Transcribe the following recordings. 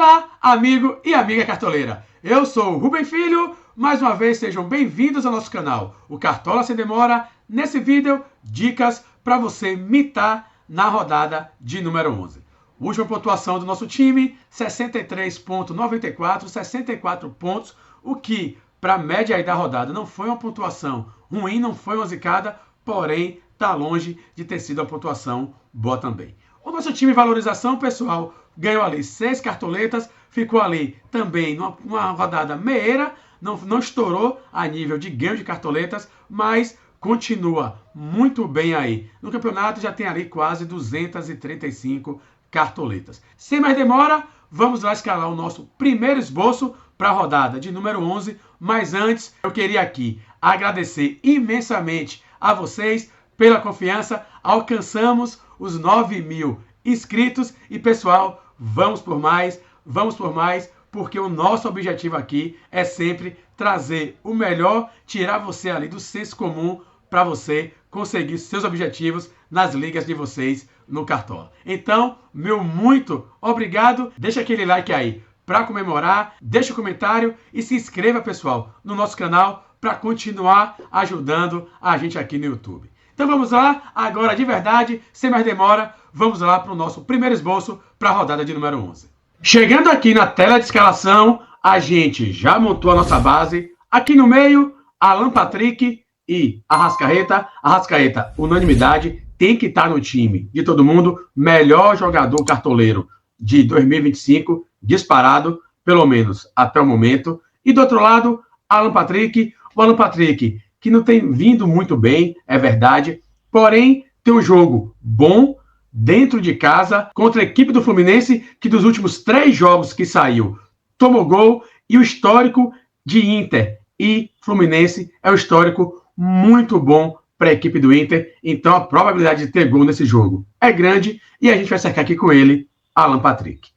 Olá, amigo e amiga cartoleira. Eu sou o Rubem Filho. Mais uma vez, sejam bem-vindos ao nosso canal, o Cartola Sem Demora. Nesse vídeo, dicas para você mitar na rodada de número 11. Última pontuação do nosso time, 63,94, 64 pontos, o que, para a média aí da rodada, não foi uma pontuação ruim, não foi uma zicada, porém, está longe de ter sido uma pontuação boa também. O nosso time valorização, pessoal, ganhou ali 6 cartoletas, ficou ali também numa rodada meieira, não estourou a nível de ganho de cartoletas, mas continua muito bem aí. No campeonato já tem ali quase 235 cartoletas. Sem mais demora, vamos lá escalar o nosso primeiro esboço para a rodada de número 11. Mas antes, eu queria aqui agradecer imensamente a vocês pela confiança. Alcançamos os 9.000 inscritos e, pessoal, vamos por mais, porque o nosso objetivo aqui é sempre trazer o melhor, tirar você ali do senso comum para você conseguir seus objetivos nas ligas de vocês no Cartola. Então, meu muito obrigado, deixa aquele like aí para comemorar, deixa o comentário e se inscreva, pessoal, no nosso canal para continuar ajudando a gente aqui no YouTube. Então vamos lá, agora de verdade, sem mais demora, vamos lá para o nosso primeiro esboço para a rodada de número 11. Chegando aqui na tela de escalação, a gente já montou a nossa base. Aqui no meio, Alan Patrick e Arrascaeta. Arrascaeta, unanimidade, tem que estar no time de todo mundo. Melhor jogador cartoleiro de 2025, disparado, pelo menos até o momento. E do outro lado, Alan Patrick. O Alan Patrick, que não tem vindo muito bem, é verdade, porém tem um jogo bom dentro de casa contra a equipe do Fluminense, que dos últimos 3 jogos que saiu, tomou gol, e o histórico de Inter e Fluminense é um histórico muito bom para a equipe do Inter, então a probabilidade de ter gol nesse jogo é grande, e a gente vai cercar aqui com ele, Alan Patrick.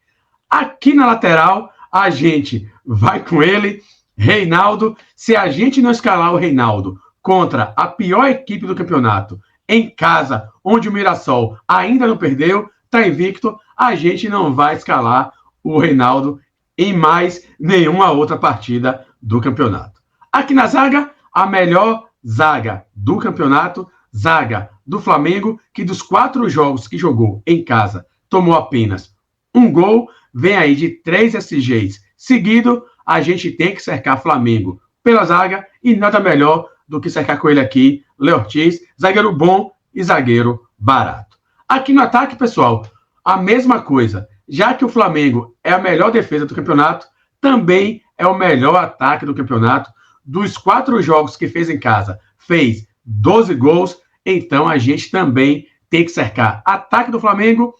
Aqui na lateral, a gente vai com ele, Reinaldo. Se a gente não escalar o Reinaldo contra a pior equipe do campeonato, em casa, onde o Mirassol ainda não perdeu, está invicto, a gente não vai escalar o Reinaldo em mais nenhuma outra partida do campeonato. Aqui na zaga, a melhor zaga do campeonato, zaga do Flamengo, que dos 4 jogos que jogou em casa, tomou apenas 1 gol, vem aí de 3 SGs seguido. A gente tem que cercar Flamengo pela zaga e nada melhor do que cercar com ele aqui, Léo Ortiz, zagueiro bom e zagueiro barato. Aqui no ataque, pessoal, a mesma coisa. Já que o Flamengo é a melhor defesa do campeonato, também é o melhor ataque do campeonato. Dos 4 jogos que fez em casa, fez 12 gols, então a gente também tem que cercar ataque do Flamengo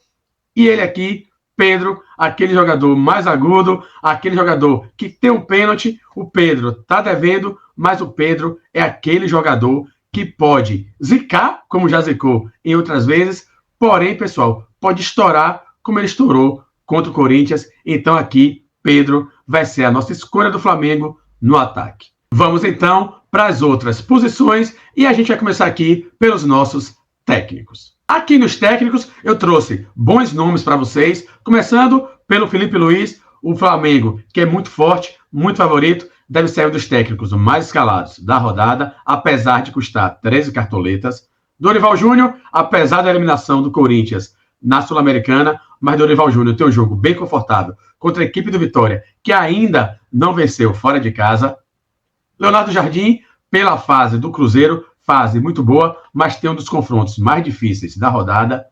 e ele aqui, Pedro, aquele jogador mais agudo, aquele jogador que tem um pênalti. O Pedro está devendo, mas o Pedro é aquele jogador que pode zicar, como já zicou em outras vezes, porém, pessoal, pode estourar como ele estourou contra o Corinthians. Então aqui, Pedro vai ser a nossa escolha do Flamengo no ataque. Vamos então para as outras posições e a gente vai começar aqui pelos nossos técnicos. Aqui nos técnicos, eu trouxe bons nomes para vocês, começando pelo Felipe Luiz, o Flamengo, que é muito forte, muito favorito, deve ser um dos técnicos mais escalados da rodada, apesar de custar 13 cartoletas. Dorival Júnior, apesar da eliminação do Corinthians na Sul-Americana, mas Dorival Júnior tem um jogo bem confortável contra a equipe do Vitória, que ainda não venceu fora de casa. Leonardo Jardim, pela fase do Cruzeiro, fase muito boa, mas tem um dos confrontos mais difíceis da rodada.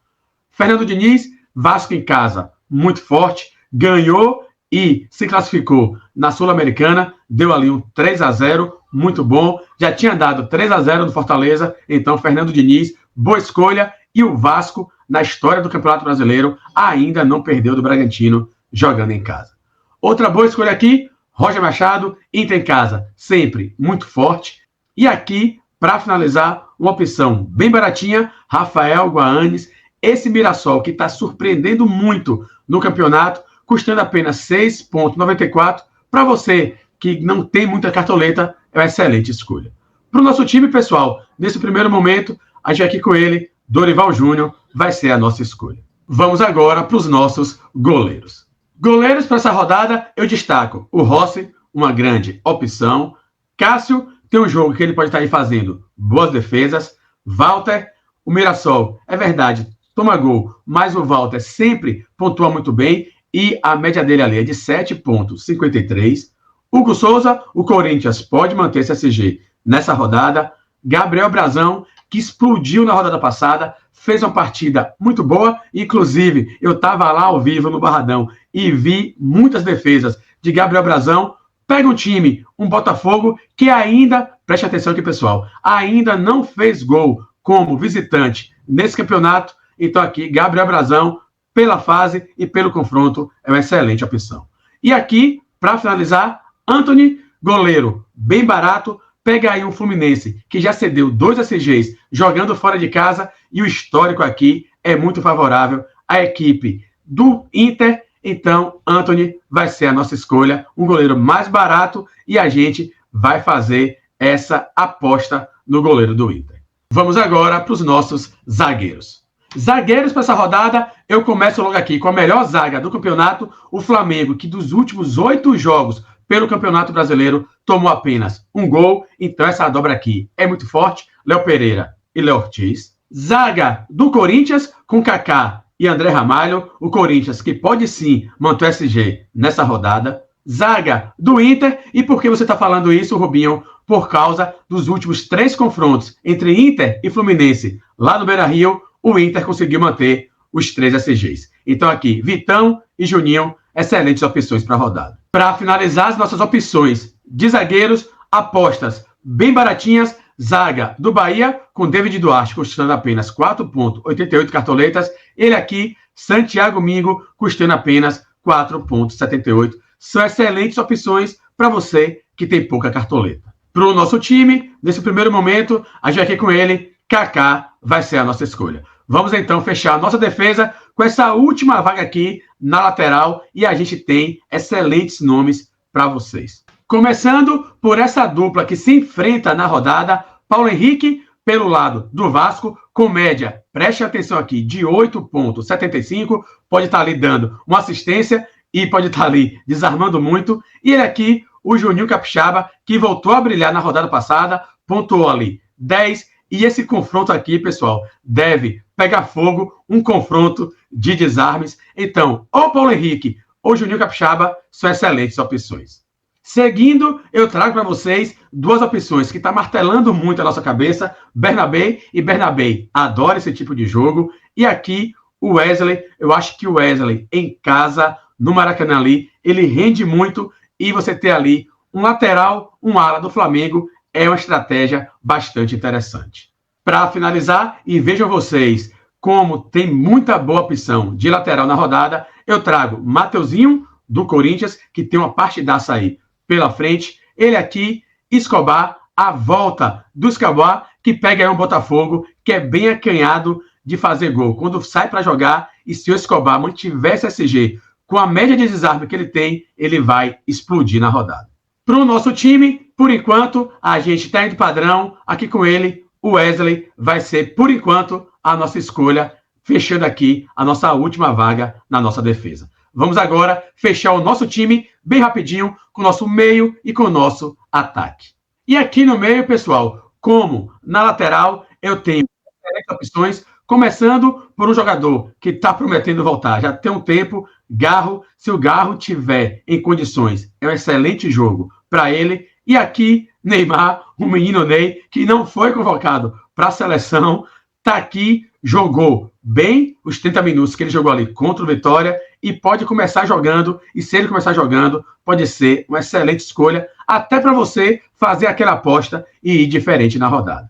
Fernando Diniz, Vasco em casa, muito forte, ganhou e se classificou na Sul-Americana, deu ali um 3-0, muito bom, já tinha dado 3-0 no Fortaleza, então Fernando Diniz, boa escolha, e o Vasco, na história do Campeonato Brasileiro, ainda não perdeu do Bragantino jogando em casa. Outra boa escolha aqui, Roger Machado, Inter em casa, sempre muito forte, e aqui, para finalizar, uma opção bem baratinha, Rafael Guanes, esse Mirassol que está surpreendendo muito no campeonato, custando apenas 6,94. Para você que não tem muita cartoleta, é uma excelente escolha. Para o nosso time, pessoal, nesse primeiro momento, a gente aqui com ele, Dorival Júnior, vai ser a nossa escolha. Vamos agora para os nossos goleiros. Goleiros para essa rodada, eu destaco o Rossi, uma grande opção. Cássio tem um jogo que ele pode estar aí fazendo boas defesas. Walter, o Mirassol, é verdade, toma gol, mas o Walter sempre pontua muito bem e a média dele ali é de 7,53. Hugo Souza, o Corinthians pode manter esse SG nessa rodada. Gabriel Brazão, que explodiu na rodada passada, fez uma partida muito boa, inclusive eu estava lá ao vivo no Barradão e vi muitas defesas de Gabriel Brazão. Pega um time, um Botafogo, que ainda, preste atenção aqui pessoal, ainda não fez gol como visitante nesse campeonato, então aqui Gabriel Brazão, pela fase e pelo confronto, é uma excelente opção. E aqui, para finalizar, Antony, goleiro bem barato, pega aí um Fluminense que já cedeu 2 SGs jogando fora de casa e o histórico aqui é muito favorável à equipe do Inter. Então, Antony vai ser a nossa escolha, um goleiro mais barato e a gente vai fazer essa aposta no goleiro do Inter. Vamos agora para os nossos zagueiros. Zagueiros para essa rodada, eu começo logo aqui com a melhor zaga do campeonato, o Flamengo, que dos últimos 8 jogos pelo Campeonato Brasileiro tomou apenas um gol, então essa dobra aqui é muito forte, Léo Pereira e Léo Ortiz. Zaga do Corinthians com Kaká e André Ramalho, o Corinthians que pode sim manter o SG nessa rodada. Zaga do Inter, e por que você está falando isso, Rubinho? Por causa dos últimos 3 confrontos entre Inter e Fluminense lá no Beira-Rio, o Inter conseguiu manter os 3 SGs. Então aqui, Vitão e Juninho, excelentes opções para a rodada. Para finalizar as nossas opções de zagueiros, apostas bem baratinhas, zaga do Bahia, com David Duarte custando apenas 4,88 cartoletas. Ele aqui, Santiago Mingo, custando apenas 4,78. São excelentes opções para você que tem pouca cartoleta. Para o nosso time, nesse primeiro momento, a gente vai aqui com ele, Kaká vai ser a nossa escolha. Vamos então fechar a nossa defesa com essa última vaga aqui na lateral e a gente tem excelentes nomes para vocês. Começando por essa dupla que se enfrenta na rodada, Paulo Henrique, pelo lado do Vasco, com média, preste atenção aqui, de 8,75, pode estar ali dando uma assistência e pode estar ali desarmando muito. E ele aqui, o Juninho Capixaba, que voltou a brilhar na rodada passada, pontuou ali 10. E esse confronto aqui, pessoal, deve pegar fogo, um confronto de desarmes. Então, ou Paulo Henrique ou Juninho Capixaba são excelentes opções. Seguindo, eu trago para vocês 2 opções que estão martelando muito a nossa cabeça, Bernabé e Bernabé. Adoro esse tipo de jogo. E aqui, o Wesley, eu acho que o Wesley em casa, no Maracanã ali, ele rende muito e você ter ali um lateral, um ala do Flamengo, é uma estratégia bastante interessante. Para finalizar, e vejam vocês como tem muita boa opção de lateral na rodada, eu trago Mateuzinho, do Corinthians, que tem uma partidaça aí pela frente. Ele aqui, Escobar, a volta do Escobar, que pega aí um Botafogo, que é bem acanhado de fazer gol. Quando sai para jogar, e se o Escobar mantiver esse SG com a média de desarme que ele tem, ele vai explodir na rodada. Para o nosso time, por enquanto, a gente está indo padrão. Aqui com ele, o Wesley vai ser, por enquanto, a nossa escolha, fechando aqui a nossa última vaga na nossa defesa. Vamos agora fechar o nosso time bem rapidinho com o nosso meio e com o nosso ataque. E aqui no meio, pessoal, como na lateral, eu tenho diferentes opções, começando por um jogador que está prometendo voltar. Já tem um tempo, Garro. Se o Garro tiver em condições, é um excelente jogo para ele. E aqui, Neymar, o menino Ney, que não foi convocado para a seleção, está aqui, jogou bem os 30 minutos que ele jogou ali contra o Vitória e pode começar jogando. E se ele começar jogando, pode ser uma excelente escolha, até para você fazer aquela aposta e ir diferente na rodada.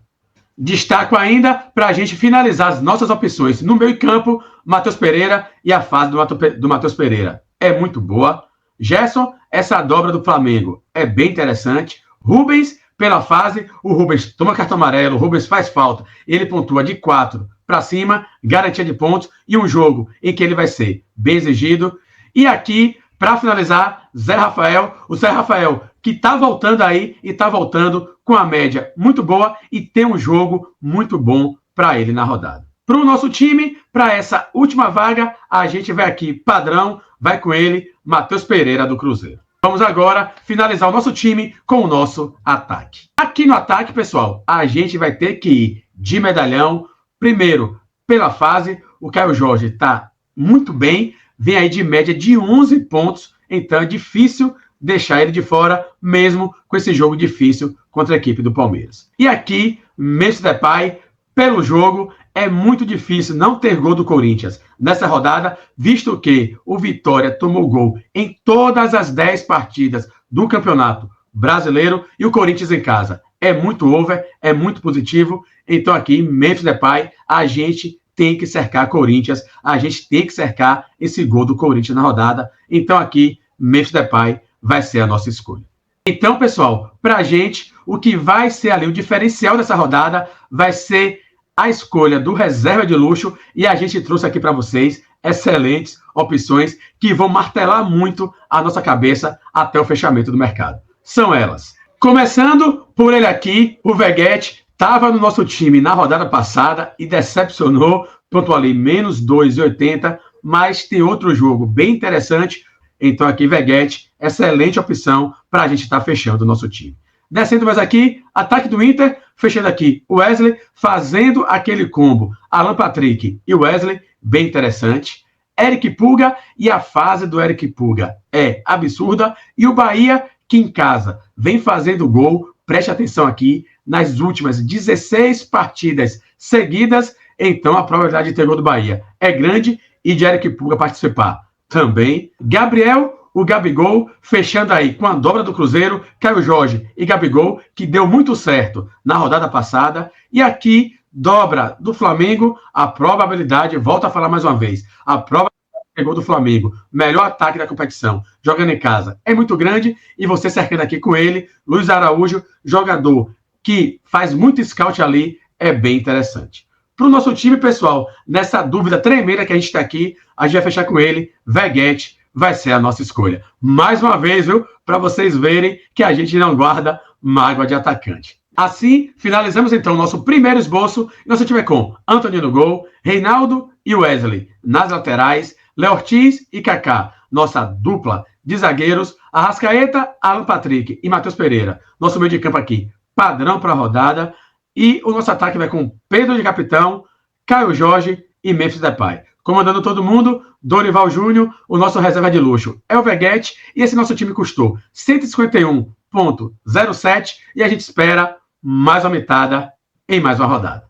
Destaco ainda para a gente finalizar as nossas opções no meio campo, Matheus Pereira, e a fase do Matheus Pereira é muito boa. Gerson, essa dobra do Flamengo é bem interessante. Rubens, pela fase, o Rubens toma cartão amarelo, o Rubens faz falta, ele pontua de 4 para cima, garantia de pontos e um jogo em que ele vai ser bem exigido. E aqui, para finalizar, Zé Rafael, o Zé Rafael que está voltando aí e está voltando com a média muito boa e tem um jogo muito bom para ele na rodada. Para o nosso time, para essa última vaga, a gente vai aqui, padrão, vai com ele, Matheus Pereira, do Cruzeiro. Vamos agora finalizar o nosso time com o nosso ataque. Aqui no ataque, pessoal, a gente vai ter que ir de medalhão. Primeiro, pela fase, o Caio Jorge está muito bem, vem aí de média de 11 pontos, então é difícil deixar ele de fora, mesmo com esse jogo difícil contra a equipe do Palmeiras. E aqui, Memphis Depay, pelo jogo, é muito difícil não ter gol do Corinthians nessa rodada, visto que o Vitória tomou gol em todas as 10 partidas do Campeonato Brasileiro e o Corinthians em casa. É muito over, é muito positivo. Então aqui, Memphis Depay, a gente tem que cercar Corinthians, a gente tem que cercar esse gol do Corinthians na rodada. Então aqui, Memphis Depay vai ser a nossa escolha. Então, pessoal, pra gente, o que vai ser ali o diferencial dessa rodada vai ser a escolha do reserva de luxo, e a gente trouxe aqui para vocês excelentes opções que vão martelar muito a nossa cabeça até o fechamento do mercado. São elas. Começando por ele aqui, o Veguete, estava no nosso time na rodada passada e decepcionou, pontuou ali menos 2,80, mas tem outro jogo bem interessante. Então aqui, Veguete, excelente opção para a gente estar fechando o nosso time. Descendo mais aqui, ataque do Inter, fechando aqui o Wesley, fazendo aquele combo Alan Patrick e Wesley, bem interessante. Eric Pulga, e a fase do Eric Pulga é absurda. E o Bahia, que em casa vem fazendo gol, preste atenção aqui, nas últimas 16 partidas seguidas, então a probabilidade de ter gol do Bahia é grande e de Eric Pulga participar também. Gabriel, o Gabigol, fechando aí com a dobra do Cruzeiro, Caio Jorge e Gabigol, que deu muito certo na rodada passada. E aqui, dobra do Flamengo, a probabilidade, volto a falar mais uma vez, a probabilidade de ter gol do Flamengo, melhor ataque da competição, jogando em casa, é muito grande. E você cercando aqui com ele, Luiz Araújo, jogador que faz muito scout ali, é bem interessante. Para o nosso time, pessoal, nessa dúvida tremenda que a gente está aqui, a gente vai fechar com ele, Veguete, vai ser a nossa escolha. Mais uma vez, viu? Para vocês verem que a gente não guarda mágoa de atacante. Assim, finalizamos então o nosso primeiro esboço. Nosso time é com Antônio no gol, Reinaldo e Wesley nas laterais, Léo Ortiz e Kaká, nossa dupla de zagueiros, Arrascaeta, Alan Patrick e Matheus Pereira. Nosso meio de campo aqui, padrão para a rodada. E o nosso ataque vai com Pedro de capitão, Caio Jorge e Memphis Depay. Comandando todo mundo, Dorival Júnior, o nosso reserva de luxo é o Veguete, e esse nosso time custou 151,07 e a gente espera mais uma mitada em mais uma rodada.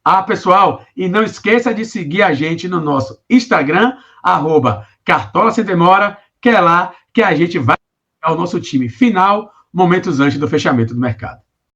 Ah, pessoal, e não esqueça de seguir a gente no nosso Instagram, @Cartola Sem Demora, que é lá que a gente vai ao nosso time final, momentos antes do fechamento do mercado.